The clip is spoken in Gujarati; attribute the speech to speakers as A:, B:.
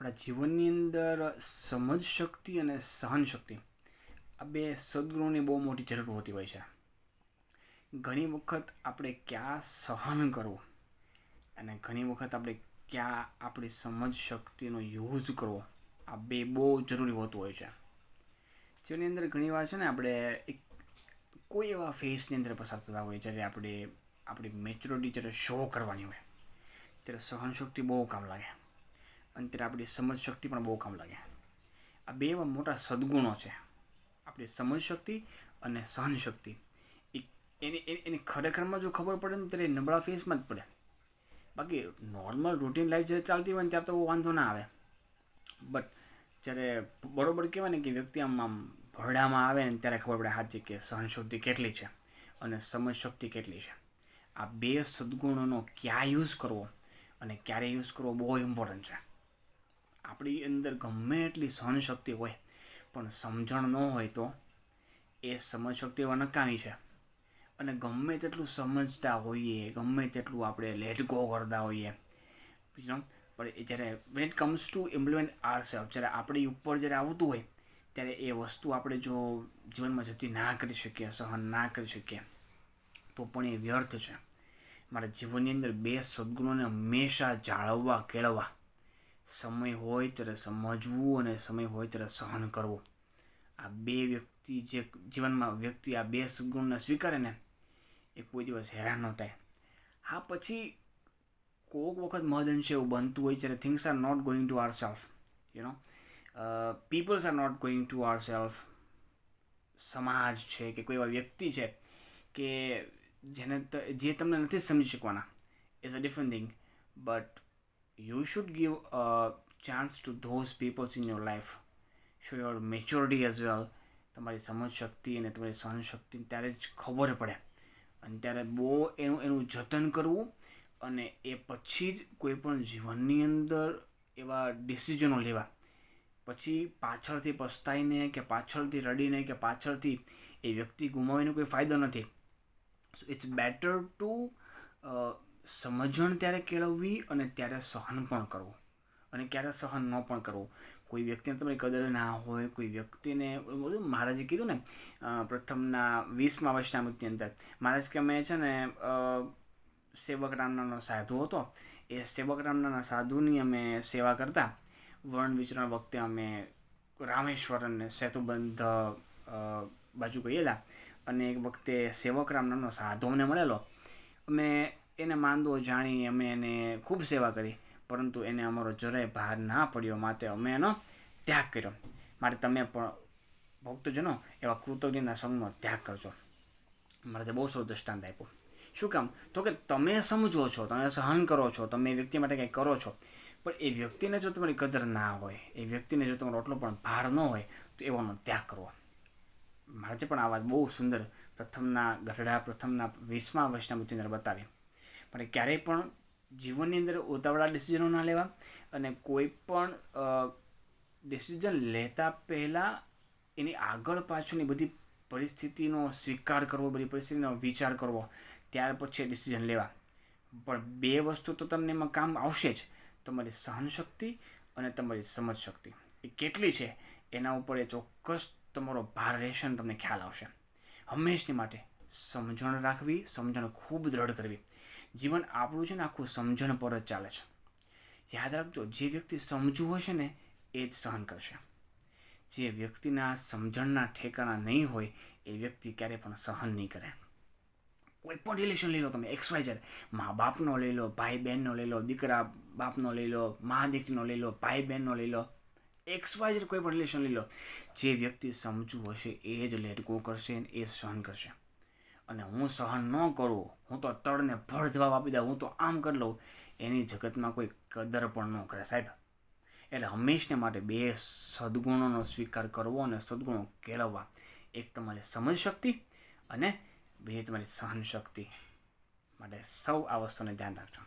A: આપણા જીવનની અંદર સમજ શક્તિ અને સહન શક્તિ આ બે સદગુણોની બહુ મોટી જરૂર હોતી હોય છે. ઘણી વખત આપણે ક્યાં સહન કરવું અને ઘણી વખત આપણે ક્યાં આપણી સમજ શક્તિનો યુઝ કરવો આ બે બહુ જરૂરી હોતું હોય છે. જેની અંદર ઘણીવાર છે ને આપણે કોઈ એવા ફેઝની અંદર પસાર થતા હોય જ્યારે આપણે આપણી મેચ્યોરિટી જ્યારે શો કરવાની હોય ત્યારે સહનશક્તિ બહુ કામ લાગે અને ત્યારે આપણી સમજ શક્તિ પણ બહુ કામ લાગે. આ બે એવા મોટા સદગુણો છે, આપણી સમજ શક્તિ અને સહનશક્તિ. એની ખરેખરમાં જો ખબર પડે ને ત્યારે નબળા ફેસમાં જ પડે. બાકી નોર્મલ રૂટીન લાઈફ જ્યારે ચાલતી હોય ને ત્યારે તો વાંધો ના આવે. બટ જ્યારે બરોબર કહેવાય ને કે વ્યક્તિ આમ ભરડામાં આવે ને ત્યારે ખબર પડે સાચી કે સહનશક્તિ કેટલી છે અને સમજ શક્તિ કેટલી છે. આ બે સદગુણોનો ક્યાં યુઝ કરવો અને ક્યારે યુઝ કરવો બહુ ઇમ્પોર્ટન્ટ છે. આપણી અંદર ગમે એટલી સહનશક્તિ હોય પણ સમજણ ન હોય તો એ સમજશક્તિ નકામી છે. અને ગમે તેટલું સમજતા હોઈએ, ગમે તેટલું આપણે લેટ ગો કરતા હોઈએ, પણ જ્યારે when it comes to implement ourselves, જ્યારે આપણી ઉપર જ્યારે આવતું હોય ત્યારે એ વસ્તુ આપણે જો જીવનમાં જતી ના કરી શકીએ, સહન ના કરી શકીએ તો પણ એ વ્યર્થ છે. મારા જીવનની અંદર બે સદગુણોને હંમેશા જાળવવા, કેળવવા, સમય હોય ત્યારે સમજવું અને સમય હોય ત્યારે સહન કરવું. આ બે વ્યક્તિ જે જીવનમાં વ્યક્તિ આ બે સદગુણને સ્વીકારે ને એ કોઈ દિવસ હેરાન ન થાય. હા, પછી કોઈક વખત મહદઅંશે એવું બનતું હોય જ્યારે things are not going to our self, peoples are not going to our self. સમાજ છે કે કોઈ એવા વ્યક્તિ છે કે જે તમને નથી સમજી શકવાના, is a different thing. But you should give a chance to those people in your life. Show your maturity as well. તમારી સમજ શક્તિ અને તમારી સહન શક્તિ ત્યારે જ ખબર પડે અને ત્યારે બહુ એનું જતન કરવું અને એ પછી જ કોઈ પણ જીવનની અંદર એવા ડિસિઝનો લેવા. પછી પાછળથી પસ્તાઈને કે પાછળથી રડીને કે પાછળથી એ વ્યક્તિ ગુમાવીને કોઈ ફાયદો નથી. સો ઇટ્સ બેટર ટુ સમજણ ત્યારે કેળવવી અને ત્યારે સહન પણ કરવું અને ક્યારે સહન ન પણ કરવું. કોઈ વ્યક્તિને તમારી કદર ના હોય, કોઈ વ્યક્તિને મહારાજે કીધું ને પ્રથમના 20મા વર્ષના મૃત્યુની અંદર મહારાજ કે અમે છે ને સેવક રામનાનો સાધુ હતો, એ સેવક રામનાના સાધુની અમે સેવા કરતા. વર્ણ વિચરણ વખતે અમે રામેશ્વર અને સેતુબંધ બાજુ ગયેલા અને એક વખતે સેવક રામનાનો સાધુ અમને મળેલો. અમે એને માંદો જાણી અમે એને ખૂબ સેવા કરી, પરંતુ એને અમારો જરાય ભાર ના પડ્યો, માટે અમે એનો ત્યાગ કર્યો. માટે તમે પણ ભક્તજનો એવા કૃતજ્ઞના સંઘનો ત્યાગ કરજો. મારે બહુ સરસ દૃષ્ટાંત આપ્યું. શું કામ? તો કે તમે સમજો છો, તમે સહન કરો છો, તમે એ વ્યક્તિ માટે કંઈ કરો છો, પણ એ વ્યક્તિને જો તમારી કદર ના હોય, એ વ્યક્તિને જો તમારો એટલો પણ ભાર ન હોય તો એવાનો ત્યાગ કરવો. મારે પણ આ વાત બહુ સુંદર પ્રથમના 20મા વર્ષના મૃત્યુની અંદર બતાવી. પણ ક્યારેય પણ જીવનની અંદર ઉતાવળા ડિસિઝનો ના લેવા અને કોઈ પણ ડિસિઝન લેતા પહેલાં એની આગળ પાછળની બધી પરિસ્થિતિનો સ્વીકાર કરવો, બધી પરિસ્થિતિનો વિચાર કરવો, ત્યાર પછી ડિસિઝન લેવા. પણ બે વસ્તુ તો તમને એમાં કામ આવશે જ, તમારી સહનશક્તિ અને તમારી સમજ શક્તિ એ કેટલી છે એના ઉપર એ ચોક્કસ તમારો ભાર રહેશે અને તમને ખ્યાલ આવશે. હંમેશની માટે સમજણ રાખવી, સમજણ ખૂબ દ્રઢ કરવી. જીવન આપણું છે ને આખું સમજણ પર જ ચાલે છે. યાદ રાખજો, જે વ્યક્તિ સમજવું હશે ને એ જ સહન કરશે. જે વ્યક્તિના સમજણના ઠેકાણા નહીં હોય એ વ્યક્તિ ક્યારેય પણ સહન નહીં કરે. કોઈ પણ રિલેશન લઈ લો તમે, XYZ, મા બાપનો લઈ લો, ભાઈ બહેનનો લઈ લો, દીકરા બાપનો લઈ લો, મા દીકરીનો લઈ લો, ભાઈ બહેનનો લઈ લો, XYZ કોઈ પણ રિલેશન લઈ લો. જે વ્યક્તિ સમજવું હશે એ જ લેટ ગો કરશે, એ જ સહન કરશે. અને હું સહન ન કરું, હું તો તળને ભળ જવાબ આપી દઉં, હું તો આમ કરી લઉં, એની જગતમાં કોઈ કદર પણ ન કરે સાહેબ. એટલે હંમેશને માટે બે સદગુણોનો સ્વીકાર કરવો અને સદગુણો કેળવવા. એક તમારી સમજ શક્તિ અને બીજી તમારી સહન શક્તિ. માટે સૌ આ વસ્તુને ધ્યાન રાખજો.